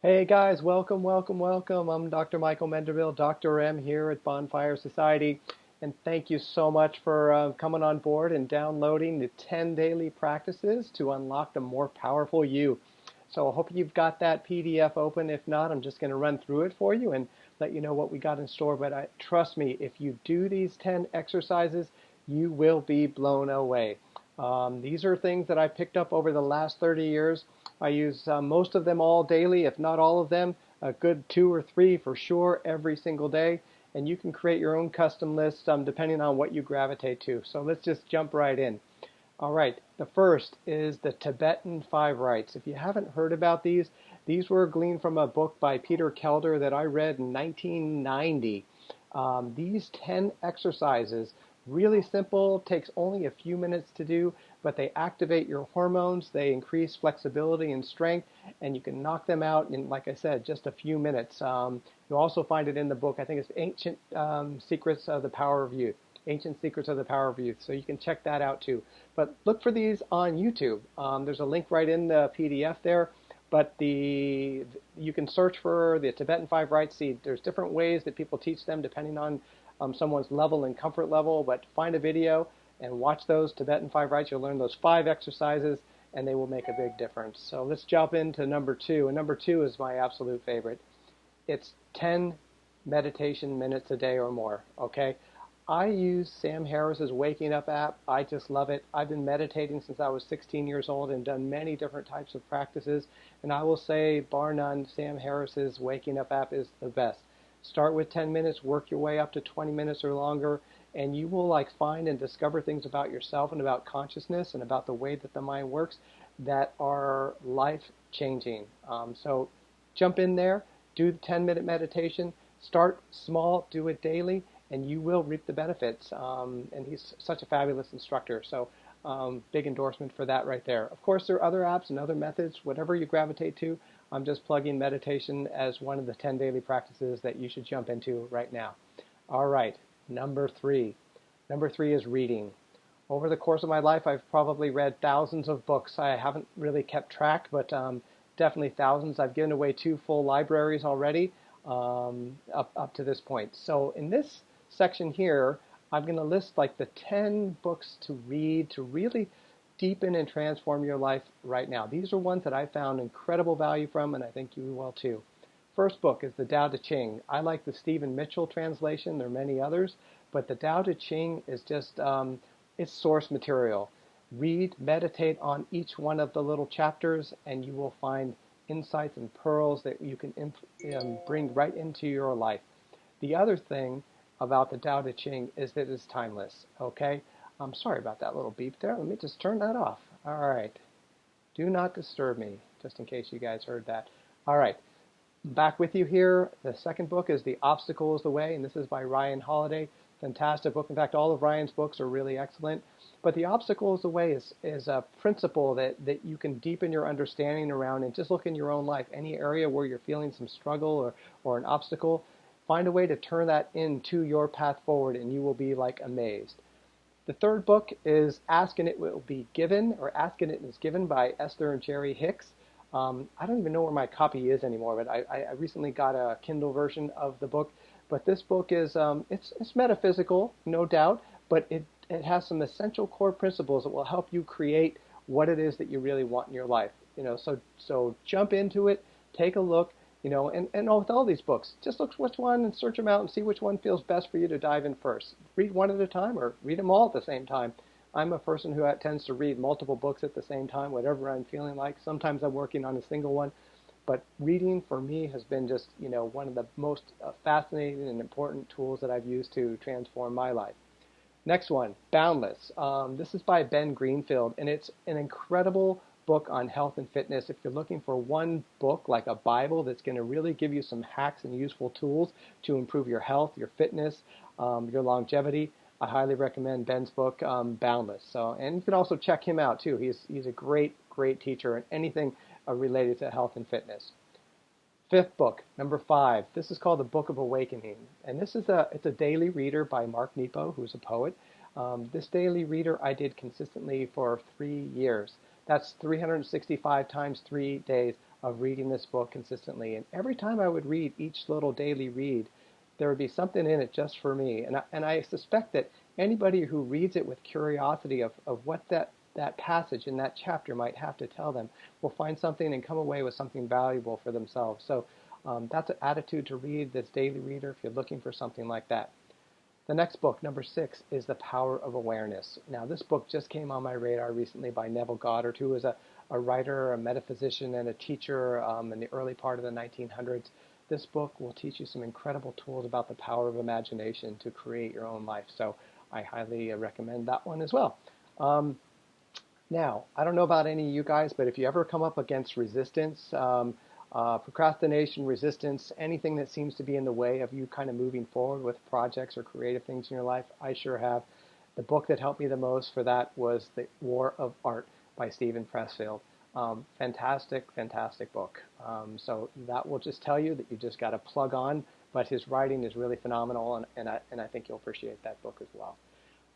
Hey guys, welcome, welcome, welcome. I'm Dr. Michael Mendribil, Dr. M here at Bonfire Society, and thank you so much for coming on board and downloading the 10 daily practices to unlock the more powerful you. So I hope you've got that PDF open. If not, I'm just going to run through it for you and let you know what we got in store. But trust me, if you do these 10 exercises, you will be blown away. These are things that I picked up over the last 30 years. I use most of them all daily, if not all of them, a good 2 or 3 for sure every single day. And you can create your own custom list depending on what you gravitate to. So let's just jump right in. All right, the first is the Tibetan 5 Rites. If you haven't heard about these were gleaned from a book by Peter Kelder that I read in 1990. These 10 exercises, really simple, takes only a few minutes to do, but they activate your hormones, they increase flexibility and strength, and you can knock them out in, like I said, just a few minutes. You'll also find it in the book. I think it's Ancient Secrets of the Power of Youth. Ancient Secrets of the Power of Youth. So you can check that out too. But look for these on YouTube. There's a link right in the PDF there. But you can search for the Tibetan 5 Rites. See, there's different ways that people teach them depending on someone's level and comfort level. But find a video and watch those Tibetan 5 Rites. You'll learn those 5 exercises, and they will make a big difference. So let's jump into number 2. And number 2 is my absolute favorite. It's 10 meditation minutes a day or more. Okay. I use Sam Harris's Waking Up app. I just love it. I've been meditating since I was 16 years old and done many different types of practices. And I will say, bar none, Sam Harris's Waking Up app is the best. Start with 10 minutes, work your way up to 20 minutes or longer, and you will find and discover things about yourself and about consciousness and about the way that the mind works that are life-changing. So jump in there, do the 10-minute meditation, start small, do it daily, and you will reap the benefits. And he's such a fabulous instructor. So big endorsement for that right there. Of course, there are other apps and other methods, whatever you gravitate to. I'm just plugging meditation as one of the 10 daily practices that you should jump into right now. All right, number 3. Number 3 is reading. Over the course of my life, I've probably read thousands of books. I haven't really kept track, but definitely thousands. I've given away 2 full libraries already up to this point. So in this section here, I'm going to list the 10 books to read to really deepen and transform your life right now. These are ones that I found incredible value from, and I think you will too. First book is the Tao Te Ching. I like the Stephen Mitchell translation. There are many others, but the Tao Te Ching is just, it's source material. Read, meditate on each one of the little chapters, and you will find insights and pearls that you can bring right into your life. The other thing about the Tao Te Ching is that it's timeless, okay? I'm sorry about that little beep there. Let me just turn that off. All right. Do not disturb me, just in case you guys heard that. All right. Back with you here. The second book is The Obstacle is the Way, and this is by Ryan Holiday. Fantastic book. In fact, all of Ryan's books are really excellent. But The Obstacle is the Way is a principle that you can deepen your understanding around and just look in your own life. Any area where you're feeling some struggle or an obstacle, find a way to turn that into your path forward, and you will be amazed. The third book is Ask and It Will Be Given, or Ask and It Is Given by Esther and Jerry Hicks. I don't even know where my copy is anymore, but I recently got a Kindle version of the book. But this book is, it's metaphysical, no doubt, but it has some essential core principles that will help you create what it is that you really want in your life. So jump into it, take a look. And with all these books, just look which one and search them out and see which one feels best for you to dive in first. Read one at a time or read them all at the same time. I'm a person who tends to read multiple books at the same time, whatever I'm feeling like. Sometimes I'm working on a single one. But reading for me has been just, one of the most fascinating and important tools that I've used to transform my life. Next one, Boundless. This is by Ben Greenfield, and it's an incredible book on health and fitness. If you're looking for one book like a Bible that's going to really give you some hacks and useful tools to improve your health, your fitness, your longevity, I highly recommend Ben's book, Boundless. And you can also check him out too. He's a great teacher in anything related to health and fitness. Fifth book, number 5. This is called The Book of Awakening, and it's a daily reader by Mark Nepo, who's a poet. This daily reader I did consistently for 3 years. That's 365 times 3 days of reading this book consistently. And every time I would read each little daily read, there would be something in it just for me. And I suspect that anybody who reads it with curiosity of what that passage in that chapter might have to tell them will find something and come away with something valuable for themselves. So that's an attitude to read this daily reader if you're looking for something like that. The next book, number 6, is The Power of Awareness. Now, this book just came on my radar recently by Neville Goddard, who was a writer, a metaphysician, and a teacher in the early part of the 1900s. This book will teach you some incredible tools about the power of imagination to create your own life. So I highly recommend that one as well. Now, I don't know about any of you guys, but if you ever come up against resistance, procrastination, resistance, anything that seems to be in the way of you kind of moving forward with projects or creative things in your life, I sure have. The book that helped me the most for that was The War of Art by Steven Pressfield. Fantastic, fantastic book. So that will just tell you that you just got to plug on, but his writing is really phenomenal, and I think you'll appreciate that book as well.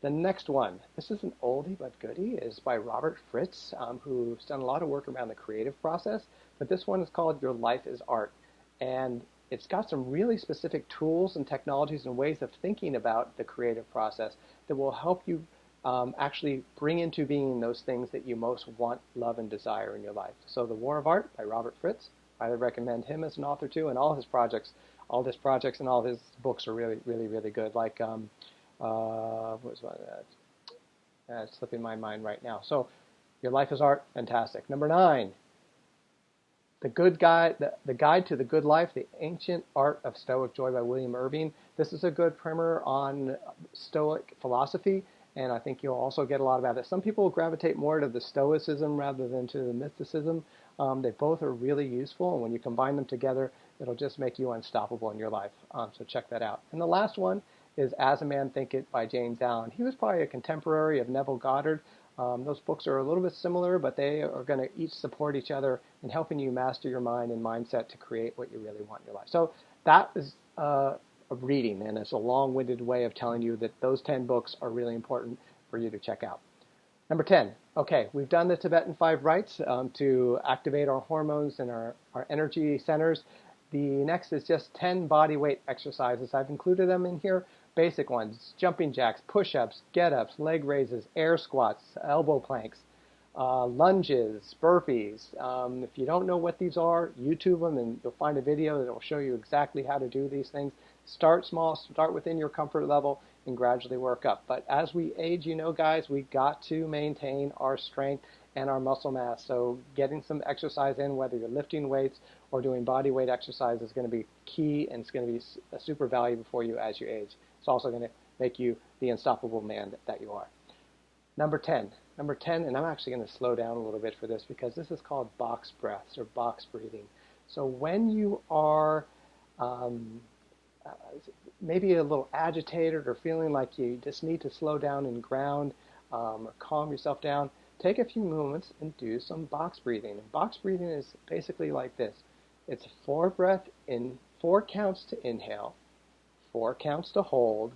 The next one, this is an oldie but goodie, is by Robert Fritz, who's done a lot of work around the creative process, but this one is called Your Life is Art. And it's got some really specific tools and technologies and ways of thinking about the creative process that will help you actually bring into being those things that you most want, love, and desire in your life. So The War of Art by Robert Fritz, I would recommend him as an author too, and all his projects and all his books are really, really, really good. Like, what was that? It's slipping my mind right now. So, Your Life is Art, fantastic. Number 9, The Guide to the Good Life, The Ancient Art of Stoic Joy by William Irving. This is a good primer on Stoic philosophy, and I think you'll also get a lot about it. Some people gravitate more to the Stoicism rather than to the mysticism. They both are really useful, and when you combine them together, it'll just make you unstoppable in your life. So check that out. And the last one is As a Man Thinketh by James Allen. He was probably a contemporary of Neville Goddard. Those books are a little bit similar, but they are going to each support each other in helping you master your mind and mindset to create what you really want in your life. So that is a reading, and it's a long-winded way of telling you that those 10 books are really important for you to check out. Number 10. Okay, we've done the Tibetan 5 rites to activate our hormones and our energy centers. The next is just 10 body weight exercises. I've included them in here. Basic ones: jumping jacks, push-ups, get-ups, leg raises, air squats, elbow planks, lunges, burpees. If you don't know what these are, YouTube them and you'll find a video that will show you exactly how to do these things. Start small, start within your comfort level, and gradually work up. But as we age, you know, guys, we got to maintain our strength and our muscle mass. So getting some exercise in, whether you're lifting weights or doing body weight exercise, is going to be key, and it's going to be super valuable for you as you age. It's also going to make you the unstoppable man that you are. Number 10, and I'm actually going to slow down a little bit for this because this is called box breaths or box breathing. So when you are maybe a little agitated or feeling like you just need to slow down and ground or calm yourself down, take a few moments and do some box breathing. And box breathing is basically like this. It's 4 counts to inhale, 4 counts to hold,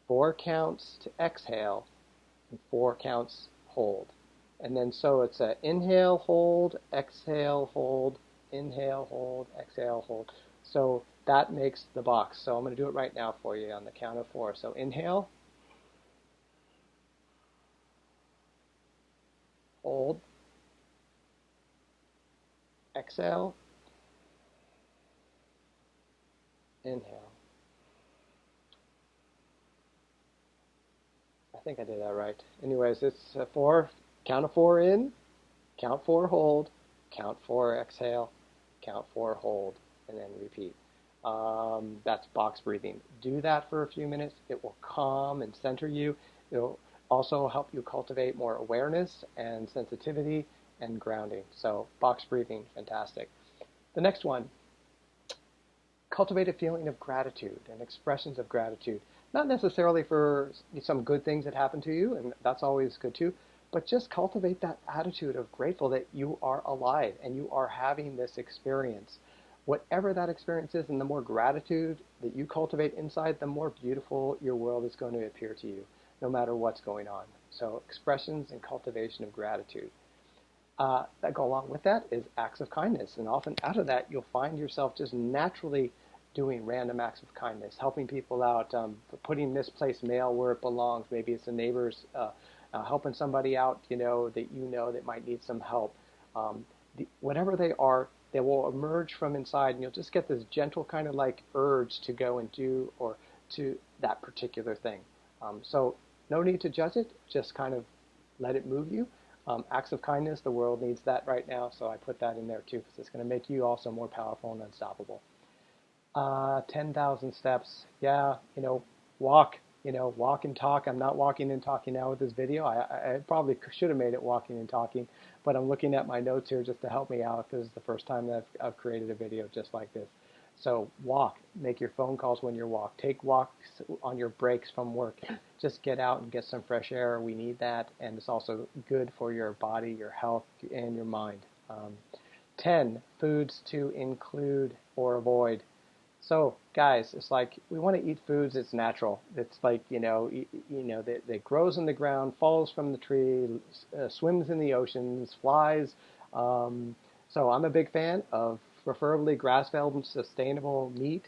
4 counts to exhale, and 4 counts hold. And then so it's a inhale, hold, exhale, hold, inhale, hold, exhale, hold. So that makes the box. So I'm going to do it right now for you on the count of 4. So inhale, hold, exhale, inhale. I think I did that right. Anyways, it's 4, count of 4 in, count 4 hold, count 4 exhale, count 4 hold, and then repeat. That's box breathing. Do that for a few minutes. It will calm and center you. It'll also help you cultivate more awareness and sensitivity and grounding. So box breathing, fantastic. The next one, cultivate a feeling of gratitude and expressions of gratitude. Not necessarily for some good things that happen to you, and that's always good too, but just cultivate that attitude of grateful that you are alive and you are having this experience. Whatever that experience is, and the more gratitude that you cultivate inside, the more beautiful your world is going to appear to you, no matter what's going on. So expressions and cultivation of gratitude. That go along with that is acts of kindness. And often out of that, you'll find yourself just naturally doing random acts of kindness, helping people out, putting misplaced mail where it belongs. Maybe it's a neighbor's, helping somebody out, that that might need some help. Whatever they are, they will emerge from inside, and you'll just get this gentle kind of like urge to go and do or to that particular thing. So no need to judge it, just kind of let it move you. Acts of kindness, the world needs that right now, so I put that in there too because it's going to make you also more powerful and unstoppable. 10,000 steps. Yeah, walk, walk and talk. I'm not walking and talking now with this video. I probably should have made it walking and talking, but I'm looking at my notes here just to help me out because it's the first time that I've created a video just like this. So walk, make your phone calls when you walk, take walks on your breaks from work. Just get out and get some fresh air. We need that, and it's also good for your body, your health, and your mind. 10, foods to include or avoid. So, guys, it's like we want to eat foods that's natural. It's like, that grows in the ground, falls from the tree, swims in the oceans, flies. So I'm a big fan of preferably grass-fed and sustainable meat,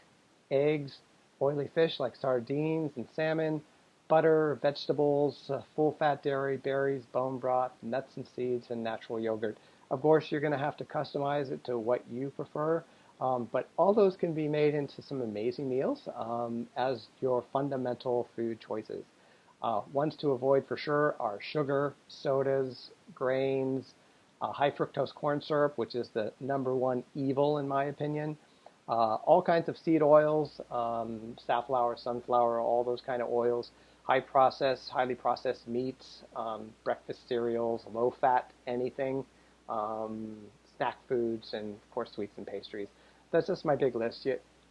eggs, oily fish like sardines and salmon, butter, vegetables, full-fat dairy, berries, bone broth, nuts and seeds, and natural yogurt. Of course, you're going to have to customize it to what you prefer. But all those can be made into some amazing meals as your fundamental food choices. Ones to avoid for sure are sugar, sodas, grains, high fructose corn syrup, which is the #1 evil in my opinion. All kinds of seed oils, safflower, sunflower, all those kind of oils. Highly processed meats, breakfast cereals, low fat anything, snack foods, and of course sweets and pastries. That's just my big list.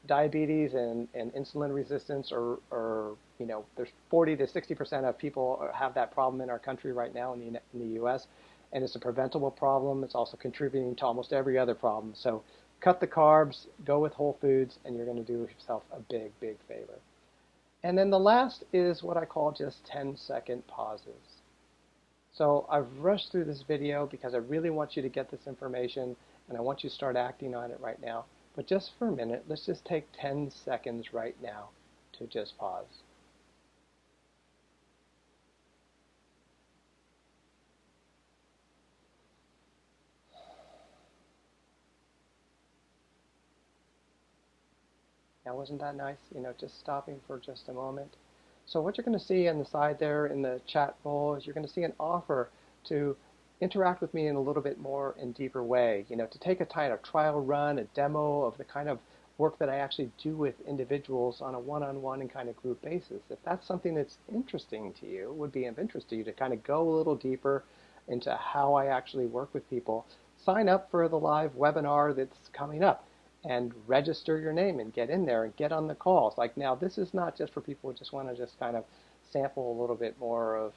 Diabetes and insulin resistance there's 40 to 60% of people have that problem in our country right now in the U.S., and it's a preventable problem. It's also contributing to almost every other problem. So cut the carbs, go with whole foods, and you're going to do yourself a big, big favor. And then the last is what I call just 10-second pauses. So I've rushed through this video because I really want you to get this information, and I want you to start acting on it right now. But just for a minute, let's just take 10 seconds right now to just pause. Now, wasn't that nice? Just stopping for just a moment. So what you're going to see on the side there in the chat bowl is you're going to see an offer to interact with me in a little bit more and deeper way, to take a kind of trial run, a demo of the kind of work that I actually do with individuals on a one-on-one and kind of group basis. If that's something that's interesting to you, would be of interest to you to kind of go a little deeper into how I actually work with people, sign up for the live webinar that's coming up and register your name and get in there and get on the calls. Like now, this is not just for people who just want to just kind of sample a little bit more of,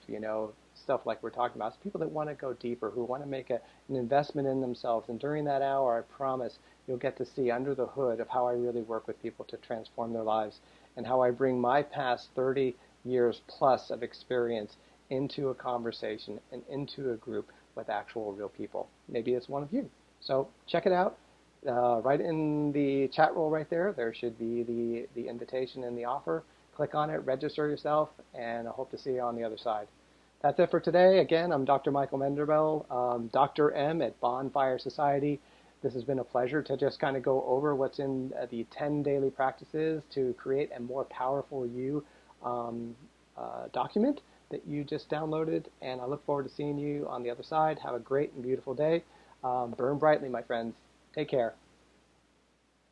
stuff like we're talking about. It's people that want to go deeper, who want to make an investment in themselves. And during that hour, I promise you'll get to see under the hood of how I really work with people to transform their lives and how I bring my past 30 years plus of experience into a conversation and into a group with actual real people. Maybe it's one of you. So check it out. Right in the chat roll right there, there should be the invitation and the offer. Click on it, register yourself, and I hope to see you on the other side. That's it for today. Again, I'm Dr. Michael Mendribil, Dr. M at Bonfire Society. This has been a pleasure to just kind of go over what's in the 10 daily practices to create a more powerful you document that you just downloaded. And I look forward to seeing you on the other side. Have a great and beautiful day. Burn brightly, my friends. Take care.